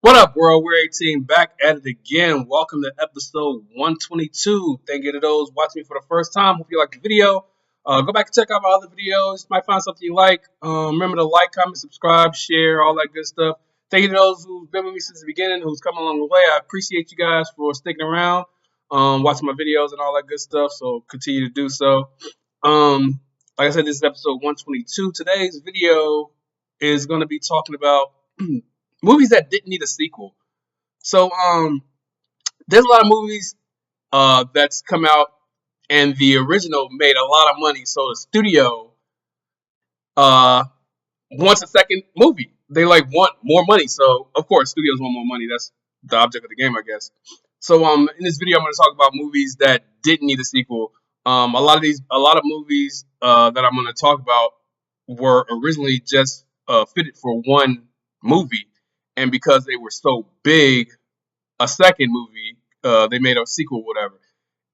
What up, world? We're 18 back at it again. Welcome to episode 122. Thank you to those watching me for the first time. Hope you like the video. Go back and check out my other videos. You might find something you like. Remember to like, comment, subscribe, share, all that good stuff. Thank you to those who've been with me since the beginning, who's come along the way. I appreciate you guys for sticking around, watching my videos and all that good stuff. So continue to do so. Like I said, this is episode 122. Today's video is going to be talking about movies that didn't need a sequel. So there's a lot of movies that's come out and the original made a lot of money. So the studio uh wants a second movie. They want more money. So of course studios want more money. That's the object of the game, I guess. So in this video I'm going to talk about movies that didn't need a sequel. A lot of movies that I'm going to talk about were originally just fitted for one movie, and because they were so big, a second movie, they made a sequel, whatever.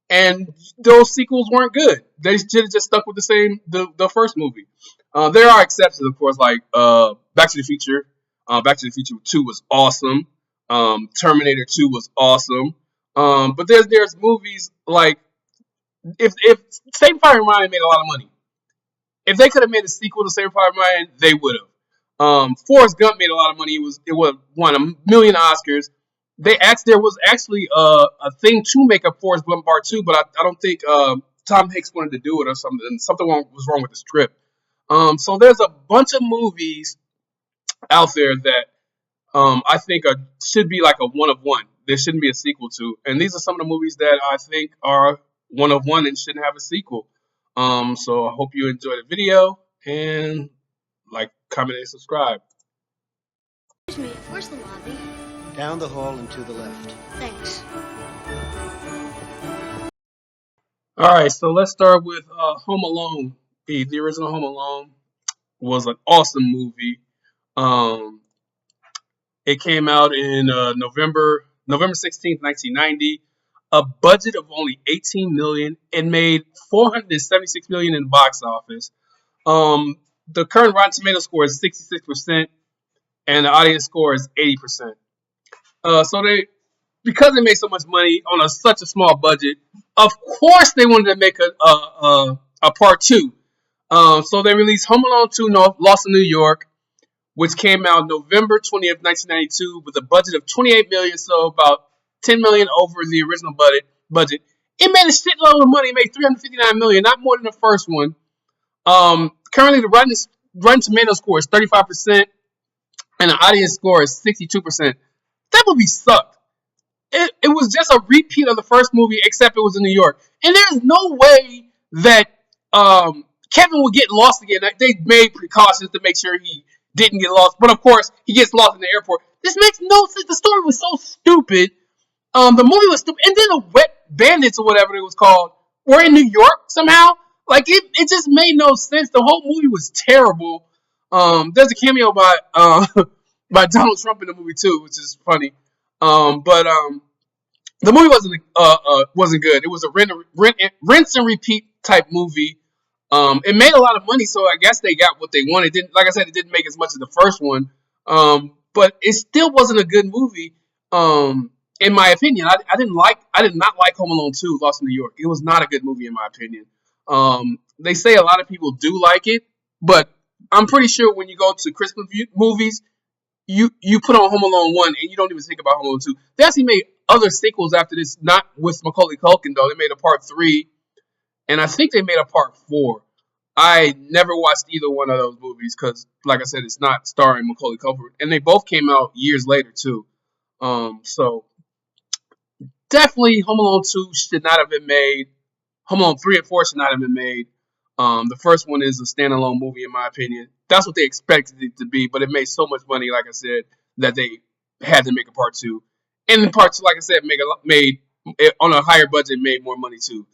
And those sequels weren't good. They should have just stuck with the first movie. There are exceptions, of course, like Back to the Future. Back to the Future 2 was awesome. Terminator 2 was awesome. But there's movies like if Saving Private Ryan made a lot of money. If they could have made a sequel to Saving Private Ryan, they would have. Forrest Gump made a lot of money. It won a million Oscars. There was actually a thing to make a Forrest Gump Part 2, but I don't think Tom Hanks wanted to do it or something. Something was wrong with the script. So there's a bunch of movies out there that I think should be like a one of one. There shouldn't be a sequel to, and these are some of the movies that I think are one of one and shouldn't have a sequel. So I hope you enjoy the video and like, comment, and subscribe. Excuse me, where's the lobby? Down the hall and to the left. Thanks. All right, so let's start with Home Alone. The original Home Alone was an awesome movie. It came out in November 16th, 1990. A budget of only 18 million. It made 476 million in the box office. The current Rotten Tomato score is 66%, and the audience score is 80%. So because they made so much money on such a small budget, of course they wanted to make a part two. So they released Home Alone 2: Lost in New York, which came out November 20th, 1992, with a budget of 28 million, so about 10 million over the original budget. It made a shitload of money. It made 359 million, not more than the first one. Currently, the Rotten Tomato score is 35%, and the audience score is 62%. That movie sucked. It was just a repeat of the first movie, except it was in New York. And there's no way that Kevin would get lost again. They made precautions to make sure he didn't get lost. But of course, he gets lost in the airport. This makes no sense. The story was so stupid. The movie was stupid. And then the Wet Bandits or whatever it was called were in New York somehow. Like, it just made no sense. The whole movie was terrible. There's a cameo by by Donald Trump in the movie too, which is funny. But the movie wasn't good. It was a rinse and repeat type movie. It made a lot of money, so I guess they got what they wanted. Like I said, it didn't make as much as the first one. But it still wasn't a good movie. In my opinion, I did not like Home Alone 2: Lost in New York. It was not a good movie in my opinion. They say a lot of people do like it, but I'm pretty sure when you go to Christmas movies, you put on Home Alone 1 and you don't even think about Home Alone 2. They actually made other sequels after this, not with Macaulay Culkin though. They made a part 3, and I think they made a part 4. I never watched either one of those movies because, like I said, it's not starring Macaulay Culkin, and they both came out years later too. So definitely Home Alone 2 should not have been made. Home Alone 3 and 4 should not have been made. The first one is a standalone movie, in my opinion. That's what they expected it to be, but it made so much money, like I said, that they had to make a part 2. And the part 2, like I said, made on a higher budget, made more money too.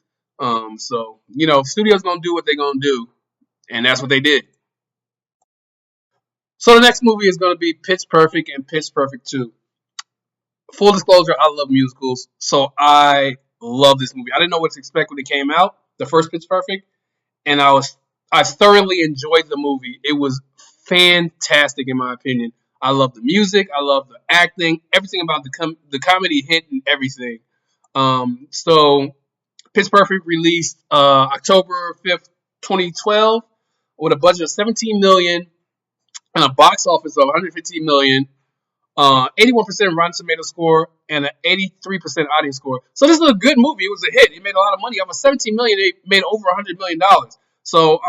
So studios gonna do what they gonna do, and that's what they did. So the next movie is gonna be Pitch Perfect and Pitch Perfect 2. Full disclosure, I love musicals, so I love this movie. I didn't know what to expect when it came out, the first Pitch Perfect, and I thoroughly enjoyed the movie. It was fantastic in my opinion. I love the music. I love the acting. Everything about the comedy hit and everything. So Pitch Perfect released October 5th, 2012, with a budget of 17 million and a box office of 115 million. 81% Rotten Tomato score and an 83% audience score. So this is a good movie. It was a hit. It made a lot of money. Off of 17 million, it made over $100 million. So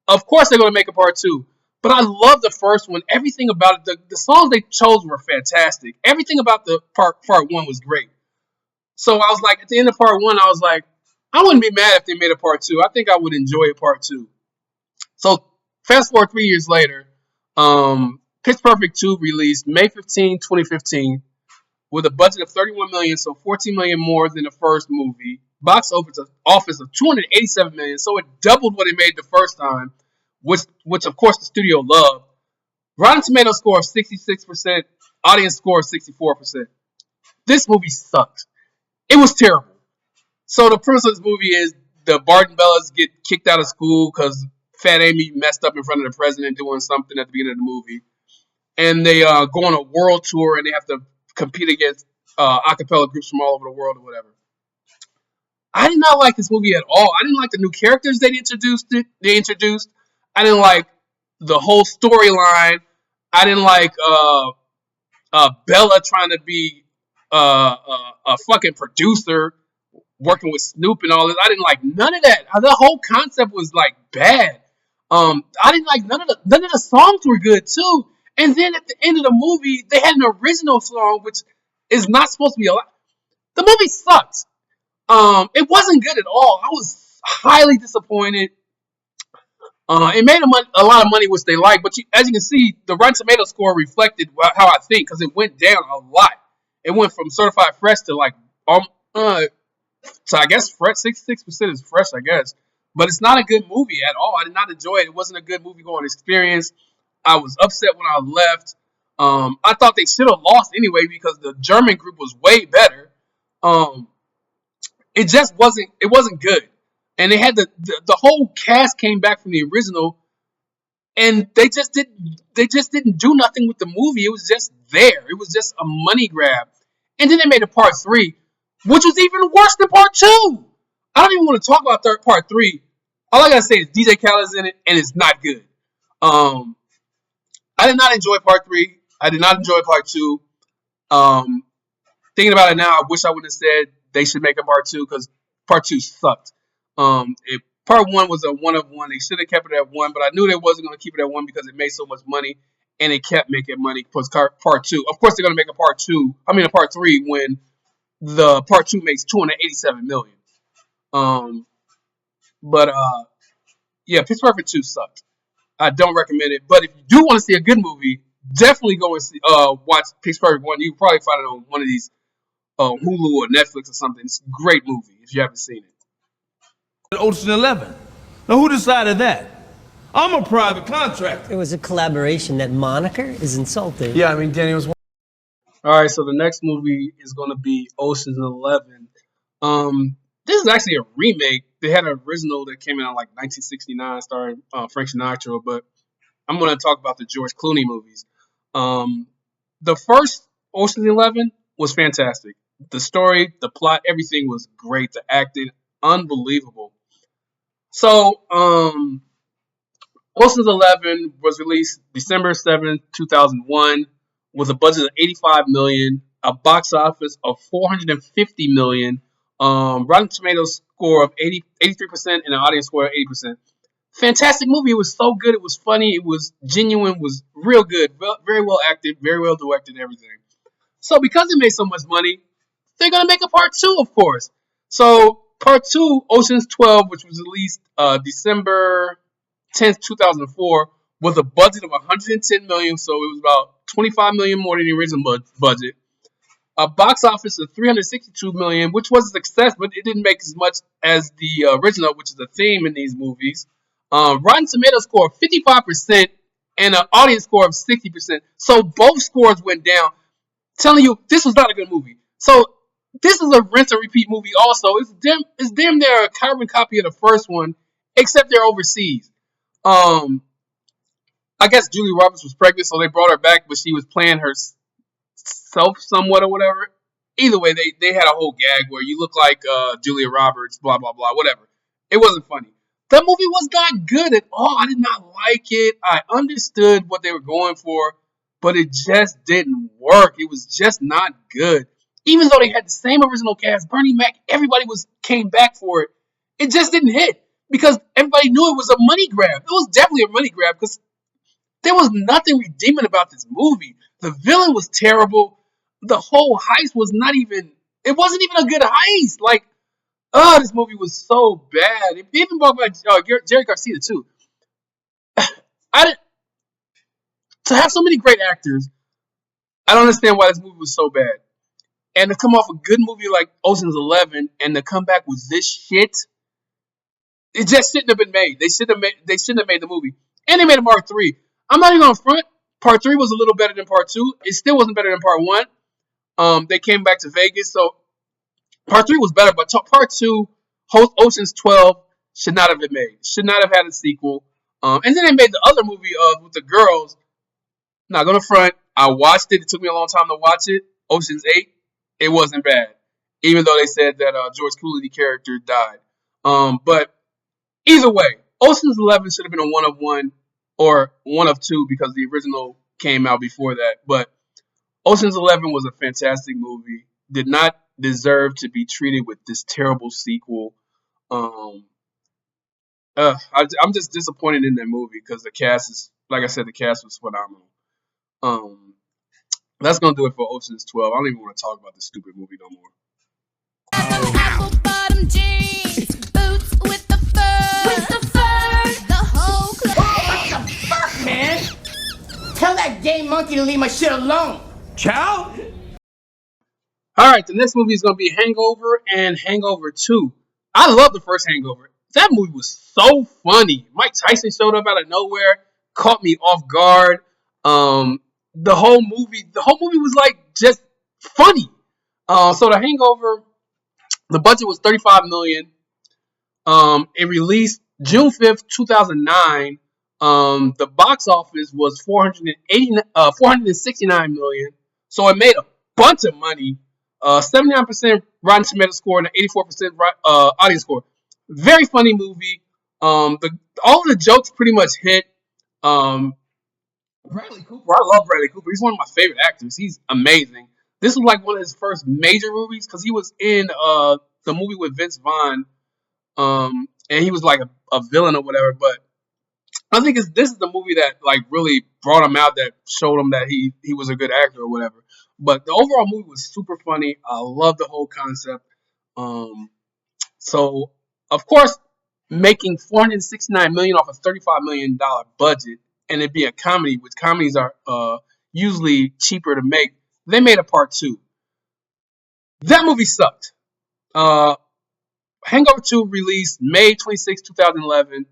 of course they're going to make a part two. But I love the first one. Everything about it, the songs they chose were fantastic. Everything about the part one was great. So I was like, at the end of part one, I was like, I wouldn't be mad if they made a part two. I think I would enjoy a part two. So fast forward 3 years later, Pitch Perfect 2 released May 15, 2015, with a budget of 31 million, so 14 million more than the first movie. Box office of 287 million, so it doubled what it made the first time, which of course the studio loved. Rotten Tomato score of 66%, audience score of 64%. This movie sucked. It was terrible. So the premise of this movie is the Barton Bellas get kicked out of school because Fat Amy messed up in front of the president doing something at the beginning of the movie. And they go on a world tour and they have to compete against a cappella groups from all over the world or whatever. I did not like this movie at all. I didn't like the new characters they introduced. I didn't like the whole storyline. I didn't like Bella trying to be a fucking producer working with Snoop and all this. I didn't like none of that. The whole concept was like bad. I didn't like none of the songs were good too. And then at the end of the movie, they had an original song which is not supposed to be a lot. The movie sucked. It wasn't good at all. I was highly disappointed. It made a lot of money, which they liked, but as you can see, the Rotten Tomato score reflected how I think because it went down a lot. It went from certified fresh to like so I guess 66% is fresh, I guess. But it's not a good movie at all. I did not enjoy it. It wasn't a good movie going experience. I was upset when I left. I thought they should have lost anyway because the German group was way better. It just wasn't. It wasn't good. And they had the whole cast came back from the original, and they just didn't do nothing with the movie. It was just there. It was just a money grab. And then they made a part 3, which was even worse than part 2. I don't even want to talk about part 3. All I gotta say is DJ Khaled's in it, and it's not good. I did not enjoy part 3. I did not enjoy part 2. Thinking about it now, I wish I would have said they should make a part 2 because part 2 sucked. Part 1 was a one of one. They should have kept it at 1, but I knew they wasn't going to keep it at 1 because it made so much money, and it kept making money. Plus part 2, of course, they're going to make a part 3 when the part 2 makes 287 million. Yeah, Pitch Perfect 2 sucked. I don't recommend it, but if you do want to see a good movie, definitely go and watch Pitch Perfect 1. You can probably find it on one of these Hulu or Netflix or something. It's a great movie if you haven't seen it. Ocean 11. Now, who decided that? I'm a private contractor. It was a collaboration. That moniker is insulting. Yeah, I mean, Danny was. All right, so the next movie is going to be Ocean's 11. This is actually a remake. They had an original that came out in like 1969 starring Frank Sinatra, but I'm going to talk about the George Clooney movies. The first Ocean's 11 was fantastic. The story, the plot, everything was great. The acting, unbelievable. So, Ocean's 11 was released December 7th, 2001, with a budget of 85 million, a box office of 450 million, Rotten Tomatoes score of 83%, and an audience score of 80%. Fantastic movie. It was so good. It was funny. It was genuine. It was real good. Very well acted. Very well directed. Everything. So because it made so much money, they're gonna make a part 2, of course. So part 2, Ocean's 12, which was released December 10th, 2004, with a budget of 110 million. So it was about 25 million more than the original budget. A box office of 362 million, which was a success, but it didn't make as much as the original, which is a theme in these movies. Rotten Tomatoes score of 55% and an audience score of 60%. So both scores went down. Telling you, this was not a good movie. So this is a rinse and repeat movie also. It's damn near a carbon copy of the first one, except they're overseas. I guess Julia Roberts was pregnant, so they brought her back, but she was playing herself somewhat or whatever. Either way, they had a whole gag where you look like Julia Roberts, blah blah blah, whatever. It wasn't funny. That movie was not good at all. I did not like it. I understood what they were going for, but it just didn't work. It was just not good. Even though they had the same original cast, Bernie Mac, everybody came back for it. It just didn't hit because everybody knew it was a money grab. It was definitely a money grab because there was nothing redeeming about this movie. The villain was terrible. The whole heist was not even. It wasn't even a good heist. Like, oh, this movie was so bad. It even brought back Jerry Garcia too. I didn't, to have so many great actors. I don't understand why this movie was so bad. And to come off a good movie like Ocean's 11 and to come back with this shit, it just shouldn't have been made. They shouldn't have made the movie. And they made a Part 3. I'm not even on front. Part 3 was a little better than Part 2. It still wasn't better than Part 1. They came back to Vegas, so Part 3 was better, but Part 2, Ocean's 12, should not have been made. Should not have had a sequel. And then they made the other movie with the girls. Not gonna front. I watched it. It took me a long time to watch it. Ocean's 8. It wasn't bad, even though they said that George Clooney character died. But either way, Ocean's 11 should have been a 1 of 1 or 1 of 2 because the original came out before that. But Ocean's 11 was a fantastic movie. Did not deserve to be treated with this terrible sequel. I'm just disappointed in that movie because the cast is, like I said, the cast was phenomenal. That's gonna do it for Ocean's 12. I don't even want to talk about this stupid movie no more. Apple bottom jeans, boots with the fur, the whole club. What the fuck, man? Tell that gay monkey to leave my shit alone. Chow? All right, the next movie is gonna be Hangover and Hangover 2. I love the first Hangover. That movie was so funny. Mike Tyson showed up out of nowhere, caught me off guard. The whole movie was like just funny. So the Hangover, the budget was $35 million. It released June 5th, 2009. The box office was $469 million. So it made a bunch of money. 79% Rotten Tomatoes score and an 84% audience score. Very funny movie. All of the jokes pretty much hit. Bradley Cooper, I love Bradley Cooper. He's one of my favorite actors. He's amazing. This was like one of his first major movies because he was in the movie with Vince Vaughn, and he was like a villain or whatever. But I think this is the movie that like really brought him out, that showed him that he was a good actor or whatever. But the overall movie was super funny. I love the whole concept. So of course, making $469 million off a $35 million budget, and it be a comedy, which comedies are usually cheaper to make, they made a Part 2. That movie sucked. Hangover 2 released May 26, 2011,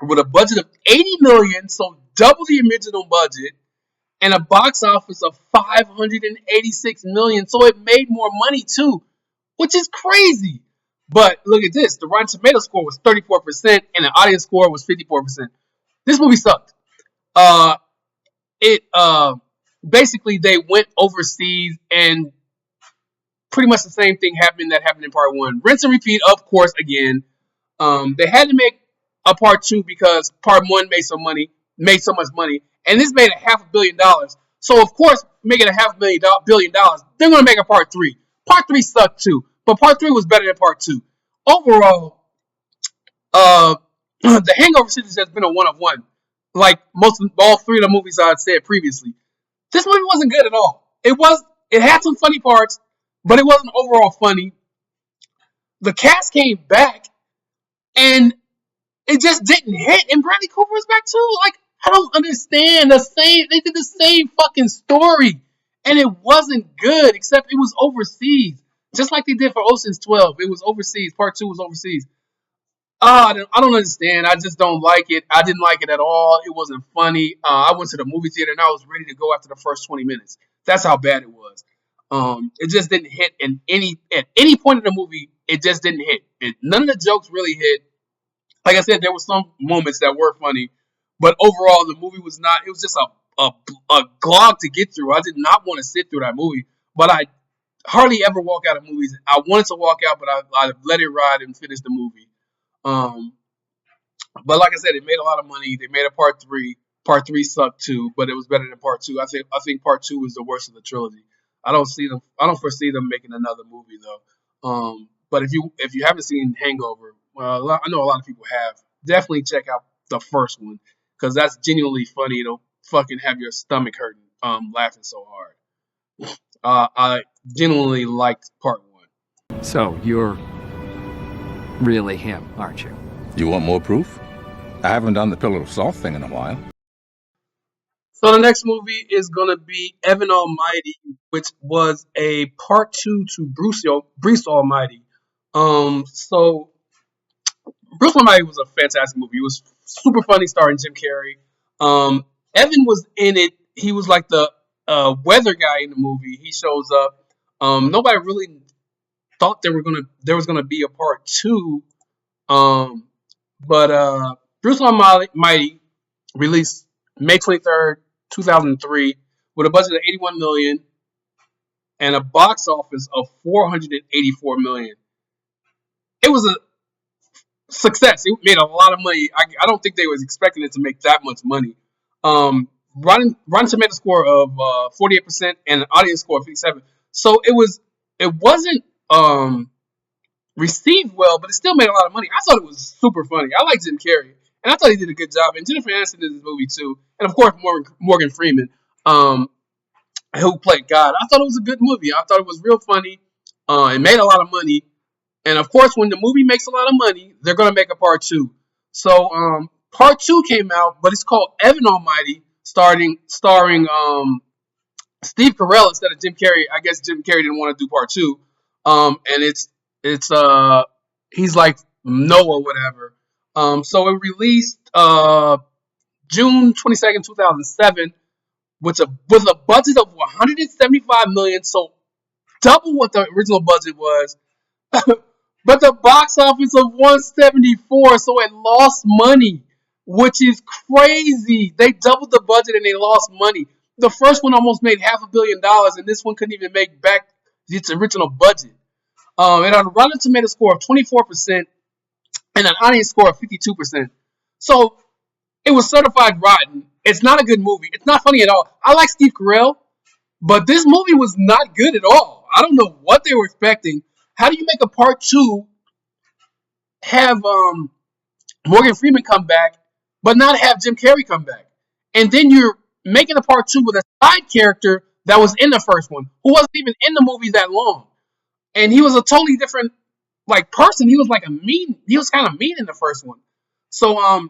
with a budget of $80 million, so double the original budget, and a box office of $586 million, so it made more money too, which is crazy. But look at this: the Rotten Tomatoes score was 34%, and the audience score was 54%. This movie sucked. Basically they went overseas, and pretty much the same thing happened that happened in Part 1. Rinse and repeat, of course, again. They had to make a Part 2 because Part 1 made so much money, and this made $500 million. So of course, making $500 million, they're gonna make a Part 3. Part 3 sucked too, but Part 3 was better than Part 2. Overall, The Hangover should have just been a 1 of 1. Like all three of the movies I had said previously. This movie wasn't good at all. It had some funny parts, but it wasn't overall funny. The cast came back, and it just didn't hit. And Bradley Cooper was back too. Like, I don't understand. They did the same fucking story, and it wasn't good. Except it was overseas, just like they did for Ocean's 12. It was overseas. Part 2 was overseas. I don't understand. I just don't like it. I didn't like it at all. It wasn't funny. I went to the movie theater and I was ready to go after the first 20 minutes. That's how bad it was. It just didn't hit at any point in the movie. It just didn't hit. None of the jokes really hit. Like I said, there were some moments that were funny, But overall, the movie was not. It was just a glog to get through. I did not want to sit through that movie, but I hardly ever walk out of movies. I wanted to walk out, but I let it ride and finish the movie. But like I said, it made a lot of money. They made a part 3. Part 3 sucked too, but it was better than part 2. I think part 2 is the worst of the trilogy. I don't foresee them making another movie though. But if you haven't seen Hangover, well, I know a lot of people have. Definitely check out the first one because that's genuinely funny. It'll fucking have your stomach hurting, laughing so hard. I genuinely liked part 1. So, you're really him, aren't you? You want more proof? I haven't done the pillar of salt thing in a while. So the next movie is gonna be Evan Almighty, which was a part 2 to Bruce Almighty. So Bruce Almighty was a fantastic movie. It was super funny, starring Jim Carrey. Evan was in it. He was like the weather guy in the movie. He shows up. Nobody really thought there was gonna be a part 2. But Bruce Almighty released May 23rd, 2003, with a budget of $81 million and a box office of $484 million. It was a success. It made a lot of money. I don't think they was expecting it to make that much money. Rotten Tomato score of 48% and an audience score of 57%. So it wasn't received well, but it still made a lot of money. I thought it was super funny. I like Jim Carrey, and I thought he did a good job. And Jennifer Aniston did this movie too, and of course Morgan Freeman, who played God. I thought it was a good movie. I thought it was real funny. It made a lot of money, and of course, when the movie makes a lot of money, they're gonna make a part 2. So part 2 came out, but it's called Evan Almighty, starring Steve Carell instead of Jim Carrey. I guess Jim Carrey didn't want to do part 2, and it's he's like Noah, whatever. So it released June 22nd, 2007, with a budget of $175 million, so double what the original budget was. But the box office of 174, so it lost money, which is crazy. They doubled the budget and they lost money. The first one almost made $500 million, and this one couldn't even make back its original budget. It had a Rotten Tomato score of 24% and an audience score of 52%. So it was certified rotten. It's not a good movie. It's not funny at all. I like Steve Carell, but this movie was not good at all. I don't know what they were expecting. How do you make a part 2, have Morgan Freeman come back, but not have Jim Carrey come back? And then you're making a part 2 with a side character that was in the first one, who wasn't even in the movie that long. And he was a totally different person. He was he was kind of mean in the first one. So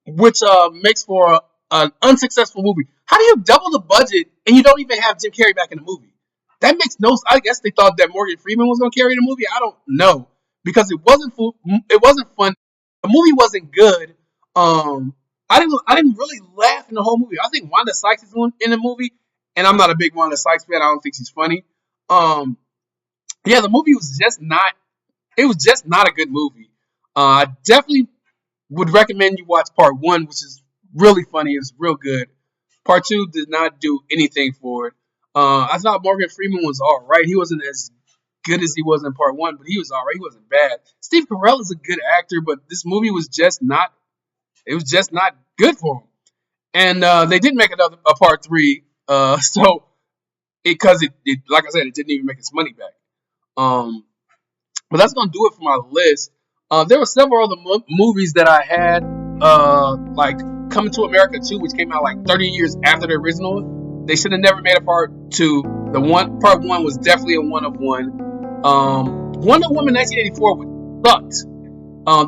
which makes for an unsuccessful movie. How do you double the budget and you don't even have Jim Carrey back in the movie? That makes no sense. I guess they thought that Morgan Freeman was going to carry the movie. I don't know, because it wasn't fun. The movie wasn't good. I didn't really laugh in the whole movie. I think Wanda Sykes is in the movie, and I'm not a big Wanda Sykes fan. I don't think she's funny. Yeah, the movie was just not. It was just not a good movie. I definitely would recommend you watch part 1, which is really funny. It's real good. Part 2 did not do anything for it. I thought Morgan Freeman was all right. He wasn't as good as he was in part 1, but he was all right. He wasn't bad. Steve Carell is a good actor, but this movie was just not. It was just not good for him. And they didn't make a part 3. So because it like I said, it didn't even make its money back. But that's gonna do it for my list. There were several other movies that I had, like Coming to America 2, which came out like 30 years after the original. They should have never made a part 2. Part 1 was definitely a one of one. Wonder Woman 1984 sucked.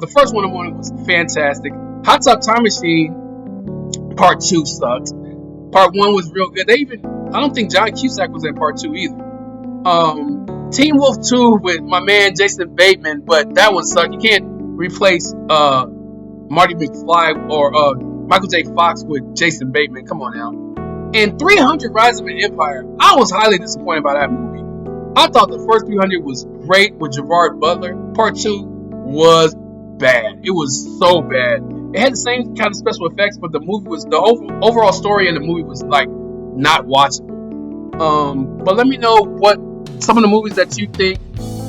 The first Wonder Woman was fantastic. Hot Tub Time Machine Part 2 sucked. Part 1 was real good. I don't think John Cusack was in Part 2 either. Teen Wolf 2 with my man Jason Bateman, but that one sucked. You can't replace Marty McFly or Michael J. Fox with Jason Bateman. Come on now. And 300 Rise of an Empire, I was highly disappointed by that movie. I thought the first 300 was great with Gerard Butler. Part 2 was bad. It was so bad. It had the same kind of special effects, but the overall story in the movie was like not watchable. But let me know what some of the movies that you think.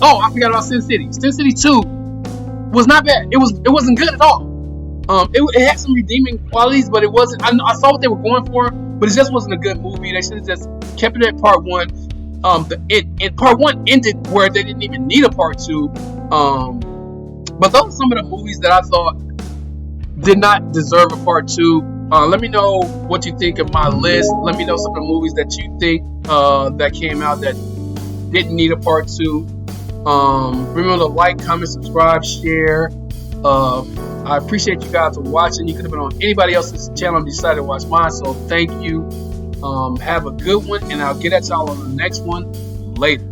Oh, I forgot about Sin City. Sin City 2 was not bad. It wasn't good at all. It had some redeeming qualities, but it wasn't. I saw what they were going for, but it just wasn't a good movie. They should have just kept it at part one. Part one ended where they didn't even need a part two. But those are some of the movies that I thought did not deserve a part two. Let me know what you think of my list. Let me know some of the movies that you think that came out that didn't need a part two. Remember to like, comment, subscribe, share. I appreciate you guys for watching. You could have been on anybody else's channel and decided to watch mine, so thank you. Have a good one, and I'll get at y'all on the next one later.